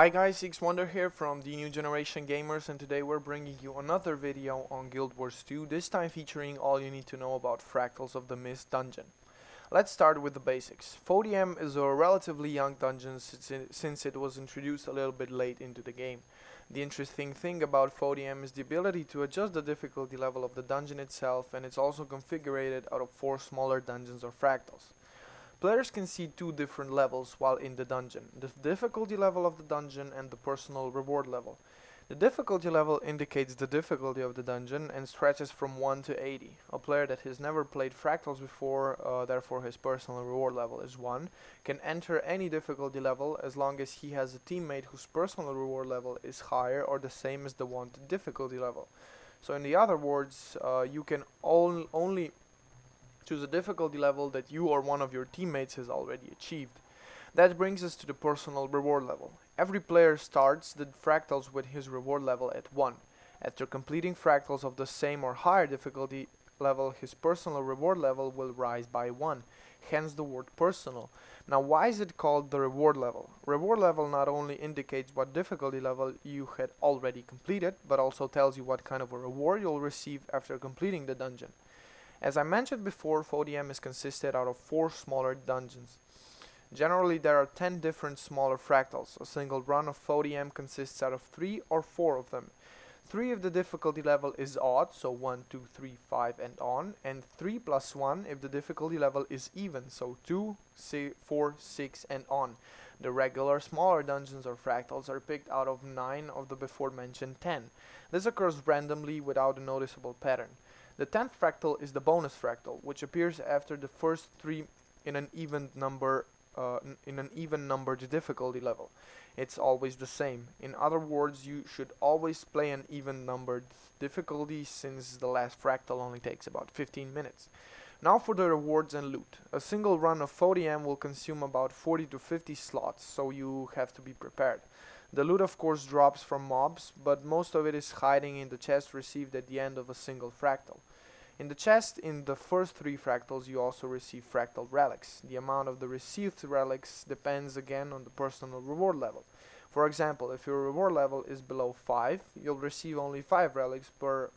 Hi guys, Gw2 here from the New Generation Gamers, and today we're bringing you another video on Guild Wars 2, this time featuring all you need to know about Fractals of the Mist dungeon. Let's start with the basics. FODM is a relatively young dungeon since it was introduced a little bit late into the game. The interesting thing about FODM is the ability to adjust the difficulty level of the dungeon itself, and it's also configured out of 4 smaller dungeons or fractals. Players can see 2 different levels while in the dungeon, the difficulty level of the dungeon and the personal reward level. The difficulty level indicates the difficulty of the dungeon and stretches from 1 to 80. A player that has never played Fractals before, therefore his personal reward level is 1, can enter any difficulty level as long as he has a teammate whose personal reward level is higher or the same as the wanted difficulty level. So in the other words, you can only choose a difficulty level that you or one of your teammates has already achieved. That brings us to the personal reward level. Every player starts the fractals with his reward level at 1. After completing fractals of the same or higher difficulty level, his personal reward level will rise by 1, hence the word personal. Now why is it called the reward level? Reward level not only indicates what difficulty level you had already completed, but also tells you what kind of a reward you'll receive after completing the dungeon. As I mentioned before, FODM is consisted out of 4 smaller dungeons. Generally there are 10 different smaller fractals. A single run of FODM consists out of 3 or 4 of them. 3 if the difficulty level is odd, so 1, 2, 3, 5 and on, and 3 plus 1 if the difficulty level is even, so 2, 4, 6 and on. The regular smaller dungeons or fractals are picked out of 9 of the before mentioned 10. This occurs randomly without a noticeable pattern. The 10th fractal is the bonus fractal, which appears after the first 3 in an even numbered difficulty level. It's always the same. In other words, you should always play an even numbered difficulty since the last fractal only takes about 15 minutes. Now for the rewards and loot. A single run of FODM will consume about 40 to 50 slots, so you have to be prepared. The loot of course drops from mobs, but most of it is hiding in the chest received at the end of a single fractal. In the chest, in the first 3 fractals, you also receive fractal relics. The amount of the received relics depends again on the personal reward level. For example, if your reward level is below 5, you'll receive only 5 relics per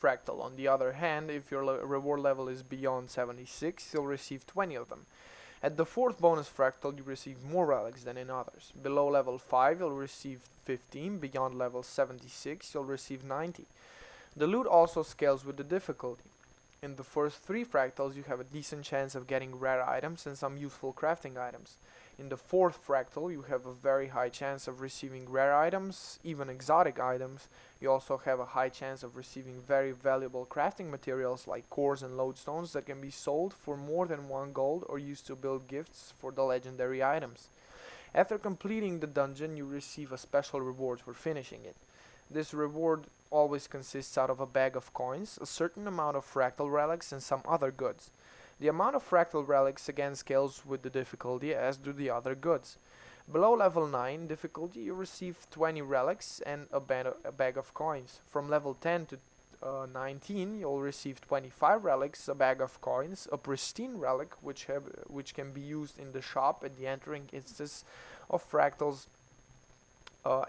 fractal. On the other hand, if your reward level is beyond 76, you'll receive 20 of them. At the 4th bonus fractal you receive more relics than in others. Below level 5 you'll receive 15, beyond level 76 you'll receive 90. The loot also scales with the difficulty. In the first 3 fractals you have a decent chance of getting rare items and some useful crafting items. In the 4th fractal you have a very high chance of receiving rare items, even exotic items. You also have a high chance of receiving very valuable crafting materials like cores and lodestones that can be sold for more than 1 gold or used to build gifts for the legendary items. After completing the dungeon you receive a special reward for finishing it. This reward always consists out of a bag of coins, a certain amount of fractal relics and some other goods. The amount of fractal relics again scales with the difficulty, as do the other goods. Below level 9 difficulty you receive 20 relics and a bag of coins. From level 10 to 19 you'll receive 25 relics, a bag of coins, a pristine relic which can be used in the shop at the entering instance of fractals,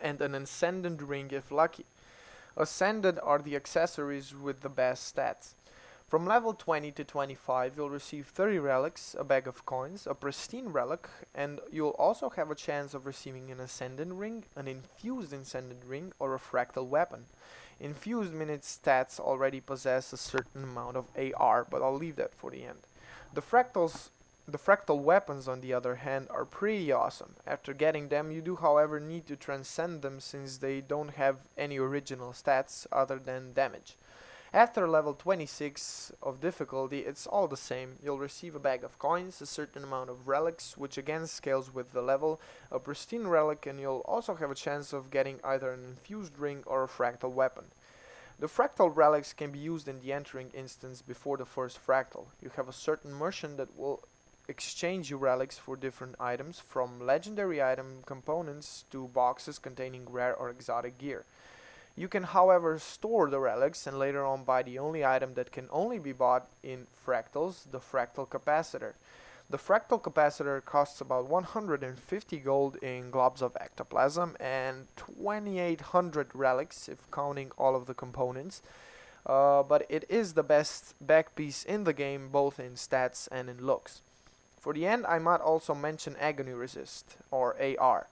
and an ascendant ring if lucky. Ascended are the accessories with the best stats. From level 20 to 25 you'll receive 30 relics, a bag of coins, a pristine relic, and you'll also have a chance of receiving an ascendant ring, an infused ascendant ring, or a fractal weapon. Infused means its stats already possess a certain amount of AR, but I'll leave that for the end. The fractal weapons on the other hand are pretty awesome. After getting them you do however need to transcend them since they don't have any original stats other than damage. After level 26 of difficulty it's all the same. You'll receive a bag of coins, a certain amount of relics which again scales with the level, a pristine relic, and you'll also have a chance of getting either an infused ring or a fractal weapon. The fractal relics can be used in the entering instance before the first fractal. You have a certain merchant that will exchange your relics for different items, from legendary item components to boxes containing rare or exotic gear. You can however store the relics and later on buy the only item that can only be bought in fractals, the fractal capacitor. The fractal capacitor costs about 150 gold in globs of ectoplasm and 2800 relics if counting all of the components. But it is the best back piece in the game, both in stats and in looks. For the end, I might also mention Agony Resist, or AR.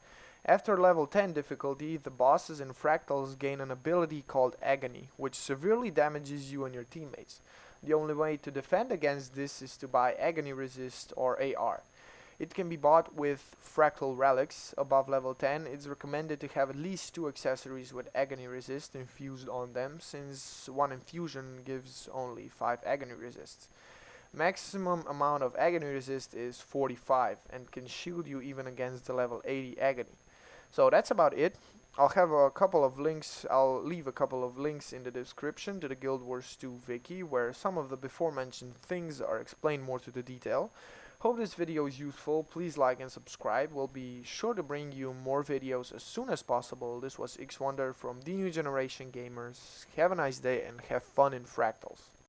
After level 10 difficulty, the bosses in Fractals gain an ability called Agony, which severely damages you and your teammates. The only way to defend against this is to buy Agony Resist or AR. It can be bought with Fractal Relics. Above level 10, it's recommended to have at least 2 accessories with Agony Resist infused on them, since one infusion gives only 5 Agony Resists. Maximum amount of Agony Resist is 45 and can shield you even against the level 80 Agony. So that's about it. I'll leave a couple of links in the description to the Gw2 Wiki, where some of the before mentioned things are explained more to the detail. Hope this video is useful. Please like and subscribe. We'll be sure to bring you more videos as soon as possible. This was Gw2 from the New Generation Gamers. Have a nice day and have fun in Fractals.